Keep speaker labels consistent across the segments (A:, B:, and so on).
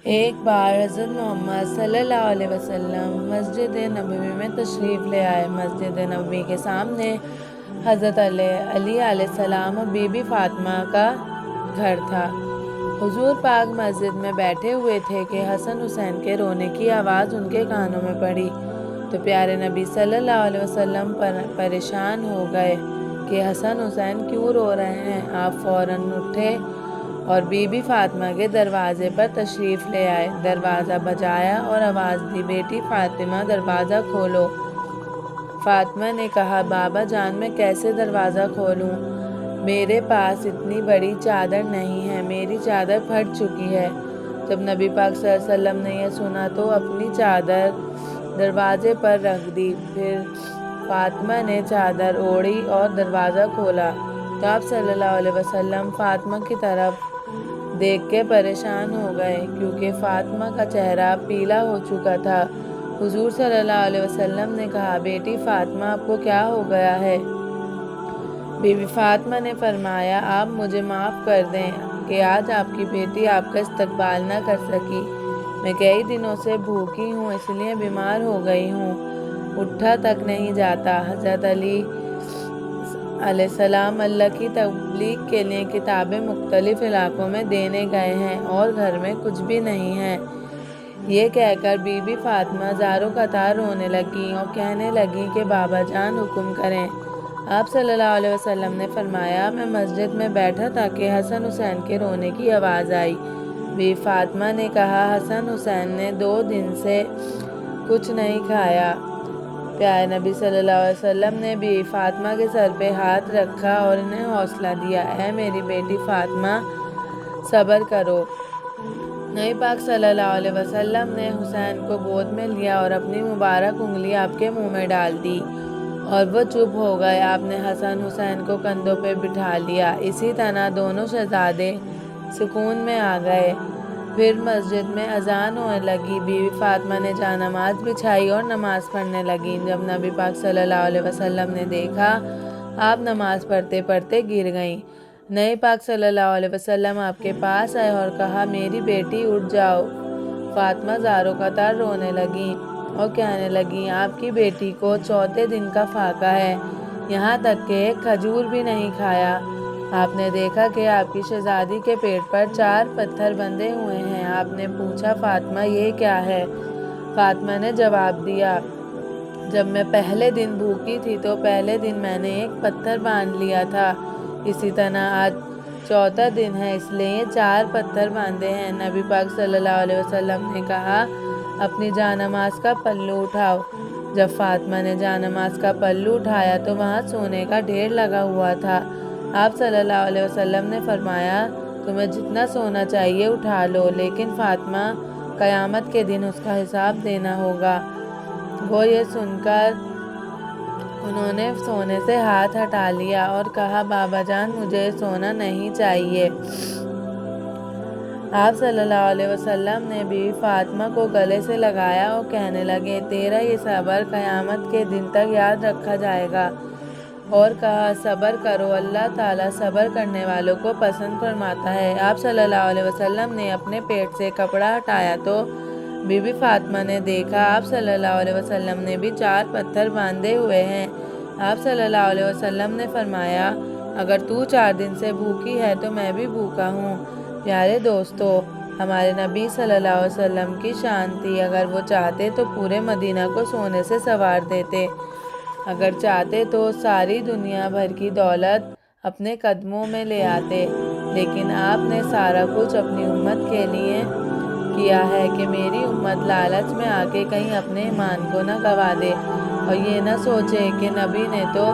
A: ایک بار حضرت محمد صلی اللہ علیہ وسلم مسجد نبوی میں تشریف لے آئے۔ مسجد نبوی کے سامنے حضرت علی علیہ السلام اور بی بی فاطمہ کا گھر تھا۔ حضور پاک مسجد میں بیٹھے ہوئے تھے کہ حسن حسین کے رونے کی آواز ان کے کانوں میں پڑی تو پیارے نبی صلی اللہ علیہ وسلم پریشان ہو گئے کہ حسن حسین کیوں رو رہے ہیں۔ آپ فوراً اٹھے اور بی بی فاطمہ کے دروازے پر تشریف لے آئے۔ دروازہ بجایا اور آواز دی، بیٹی فاطمہ دروازہ کھولو۔ فاطمہ نے کہا، بابا جان میں کیسے دروازہ کھولوں؟ میرے پاس اتنی بڑی چادر نہیں ہے، میری چادر پھٹ چکی ہے۔ جب نبی پاک صلی اللہ علیہ وسلم نے یہ سنا تو اپنی چادر دروازے پر رکھ دی۔ پھر فاطمہ نے چادر اوڑھی اور دروازہ کھولا تو آپ صلی اللہ علیہ وسلم فاطمہ کی طرف دیکھ کے پریشان ہو گئے کیونکہ فاطمہ کا چہرہ پیلا ہو چکا تھا۔ حضور صلی اللہ علیہ وسلم نے کہا، بیٹی فاطمہ آپ کو کیا ہو گیا ہے؟ بی بی فاطمہ نے فرمایا، آپ مجھے معاف کر دیں کہ آج آپ کی بیٹی آپ کا استقبال نہ کر سکی۔ میں کئی دنوں سے بھوکی ہوں، اس لیے بیمار ہو گئی ہوں، اٹھا تک نہیں جاتا۔ حضرت علی علیہ السلام اللہ کی تبلیغ کے لیے کتابیں مختلف علاقوں میں دینے گئے ہیں اور گھر میں کچھ بھی نہیں ہے۔ یہ کہہ کر بی بی فاطمہ زاروں قطار رونے لگیں اور کہنے لگیں کہ بابا جان حکم کریں۔ آپ صلی اللہ علیہ وسلم نے فرمایا، میں مسجد میں بیٹھا تھا کہ حسن حسین کے رونے کی آواز آئی۔ بی فاطمہ نے کہا، حسن حسین نے 2 دن سے کچھ نہیں کھایا۔ پیارے نبی صلی اللہ علیہ وسلم نے بی فاطمہ کے سر پہ ہاتھ رکھا اور انہیں حوصلہ دیا، اے میری بیٹی فاطمہ، صبر کرو۔ نبی پاک صلی اللہ علیہ وسلم نے حسین کو گود میں لیا اور اپنی مبارک انگلی آپ کے منہ میں ڈال دی اور وہ چپ ہو گئے۔ آپ نے حسن حسین کو کندھوں پہ بٹھا لیا۔ اسی طرح دونوں شہزادے سکون میں آ گئے۔ پھر مسجد میں اذان ہونے لگی۔ بی بی فاطمہ نے جانماز بچھائی اور نماز پڑھنے لگیں۔ جب نبی پاک صلی اللہ علیہ وسلم نے دیکھا، آپ نماز پڑھتے پڑھتے گر گئیں۔ نبی پاک صلی اللہ علیہ وسلم آپ کے پاس آئے اور کہا، میری بیٹی اٹھ جاؤ۔ فاطمہ زاروں قطار رونے لگیں اور کہنے لگیں، آپ کی بیٹی کو 4 دن کا فاقہ ہے، یہاں تک کہ ایک کھجور بھی نہیں کھایا۔ آپ نے دیکھا کہ آپ کی شہزادی کے پیٹ پر 4 پتھر بندھے ہوئے ہیں۔ آپ نے پوچھا، فاطمہ یہ کیا ہے؟ فاطمہ نے جواب دیا، جب میں پہلے دن بھوکی تھی تو پہلے دن میں نے ایک پتھر باندھ لیا تھا، اسی طرح آج 4تھا دن ہے اس لیے یہ 4 پتھر باندھے ہیں۔ نبی پاک صلی اللہ علیہ وسلم نے کہا، اپنی جانماز کا پلو اٹھاؤ۔ جب فاطمہ نے جانماز کا پلو اٹھایا تو وہاں سونے کا ڈھیر لگا ہوا تھا۔ آپ صلی اللہ علیہ وسلم نے فرمایا، تمہیں جتنا سونا چاہیے اٹھا لو، لیکن فاطمہ، قیامت کے دن اس کا حساب دینا ہوگا۔ وہ یہ سن کر انہوں نے سونے سے ہاتھ ہٹا لیا اور کہا، بابا جان مجھے سونا نہیں چاہیے۔ آپ صلی اللہ علیہ وسلم نے بی فاطمہ کو گلے سے لگایا اور کہنے لگے، تیرا یہ صبر قیامت کے دن تک یاد رکھا جائے گا، اور کہا، صبر کرو، اللہ تعالیٰ صبر کرنے والوں کو پسند فرماتا ہے۔ آپ صلی اللہ علیہ وسلم نے اپنے پیٹ سے کپڑا ہٹایا تو بی بی فاطمہ نے دیکھا آپ صلی اللہ علیہ وسلم نے بھی 4 پتھر باندھے ہوئے ہیں۔ آپ صلی اللہ علیہ وسلم نے فرمایا، اگر تو 4 دن سے بھوکی ہے تو میں بھی بھوکا ہوں۔ پیارے دوستو، ہمارے نبی صلی اللہ علیہ وسلم کی شان تھی، اگر وہ چاہتے تو پورے مدینہ کو سونے سے سنوار دیتے، اگر چاہتے تو ساری دنیا بھر کی دولت اپنے قدموں میں لے آتے، لیکن آپ نے سارا کچھ اپنی امت کے لیے کیا ہے کہ میری امت لالچ میں آ کے کہیں اپنے ایمان کو نہ گوا دے اور یہ نہ سوچے کہ نبی نے تو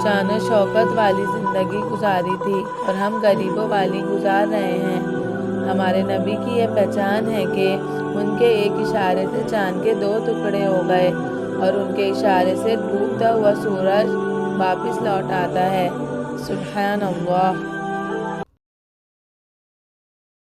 A: شان و شوکت والی زندگی گزاری تھی اور ہم غریبوں والی گزار رہے ہیں۔ ہمارے نبی کی یہ پہچان ہے کہ ان کے ایک اشارے سے چاند کے 2 ٹکڑے ہو گئے اور ان کے اشارے سے ڈوبتا ہوا سورج واپس لوٹ آتا ہے۔ سبحان اللہ۔